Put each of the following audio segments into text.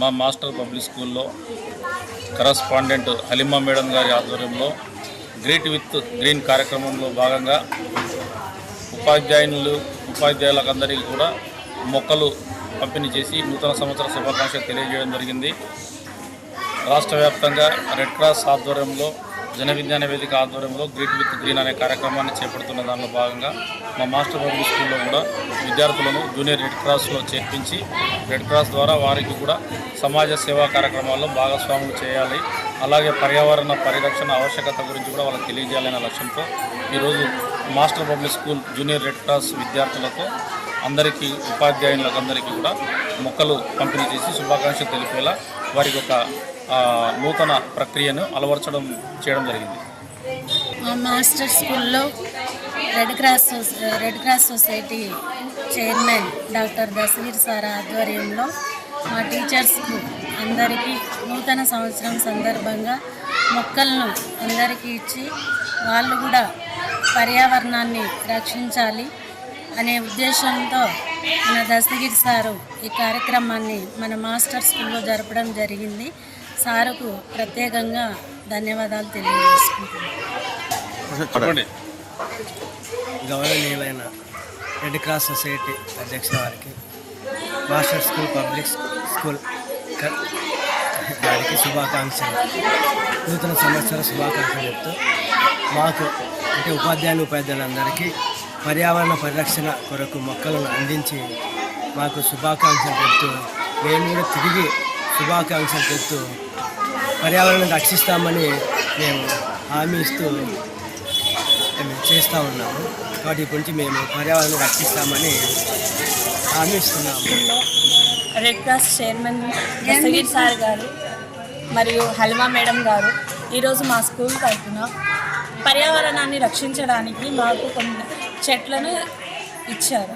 మా master public స్కూల్లో correspondent Halima madam గారి ఆధ్వర్యంలో గ్రీట్ విత్ గ్రీన్ కార్యక్రమంలో భాగంగా ఉపాధ్యాయులందరికీ కూడా మొక్కలు పంపిణీ చేసి నూతన సంవత్సర శుభాకాంక్షలు తెలియజేయడం జరిగింది. రాష్ట్ర వ్యాప్తంగా రెడ్ క్రాస్ ఆధ్వర్యంలో జన విజ్ఞాన వేదిక ఆధ్వర్యంలో గ్రీట్ విత్ గ్రీన్ అనే కార్యక్రమాన్ని చేపడుతున్న దానిలో భాగంగా మా మాస్టర్ పబ్లిక్ స్కూల్లో కూడా విద్యార్థులను జూనియర్ రెడ్ క్రాస్లో చేర్పించి రెడ్ క్రాస్ ద్వారా వారికి కూడా సమాజ సేవా కార్యక్రమాల్లో భాగస్వాములు చేయాలి, అలాగే పర్యావరణ పరిరక్షణ ఆవశ్యకత గురించి కూడా వాళ్ళకి తెలియజేయాలనే లక్ష్యంతో ఈరోజు master public school junior red cross విద్యార్థులతో అందరికీ ఉపాధ్యాయులందరికీ కూడా మొక్కలు పంపిణీ చేసి శుభాకాంక్షలు తెలిపేలా వారికి ఒక నూతన ప్రక్రియను చేయడం జరిగింది. మా మాస్టర్ స్కూల్లో red cross society chairman doctor Dashveer sir ఆధ్వర్యంలో మా టీచర్స్కు అందరికీ నూతన సంవత్సరం సందర్భంగా మొక్కలను అందరికీ ఇచ్చి వాళ్ళు కూడా పర్యావరణాన్ని రక్షించాలి అనే ఉద్దేశంతో మన దశగిరి సారు ఈ కార్యక్రమాన్ని మన మాస్టర్ స్కూల్లో జరపడం జరిగింది. సారుకు ప్రత్యేకంగా ధన్యవాదాలు తెలియజేసుకుంటున్నాను. గౌరవనీయులైన రెడ్ క్రాస్ సొసైటీ అధ్యక్షుల వారికి, మాస్టర్ స్కూల్ పబ్లిక్ స్కూల్ గారికి శుభాకాంక్షలు, నూతన సంవత్సర శుభాకాంక్షలు చెప్తూ మాకు అంటే ఉపాధ్యాయులందరికీ పర్యావరణ పరిరక్షణ కొరకు మొక్కలను అందించి మాకు శుభాకాంక్షలు చెప్తూ మేము కూడా తిరిగి శుభాకాంక్షలు చెప్తూ పర్యావరణం రక్షిస్తామని మేము హామీ ఇస్తూ చేస్తూ ఉన్నాము. కాబట్టి ఇప్పటి నుంచి మేము పర్యావరణం రక్షిస్తామని హామీ ఇస్తున్నాము. Red cross chairman Dasagiri sir గారు మరియు హలీమా మేడం గారు ఈరోజు మా స్కూల్ తరఫున పర్యావరణాన్ని రక్షించడానికి మాకు కొన్ని చెట్లను ఇచ్చారు.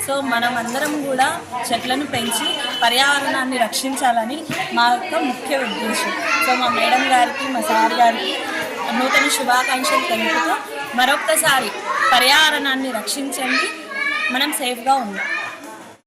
సో మనం అందరం కూడా చెట్లను పెంచి పర్యావరణాన్ని రక్షించాలని మా యొక్క ముఖ్య ఉద్దేశం. సో మా మేడం గారికి, మా సార్ గారికి నూతన శుభాకాంక్షలు తెలుపుతూ మరొక్కసారి పర్యావరణాన్ని రక్షించండి, మనం సేఫ్గా ఉన్నాం.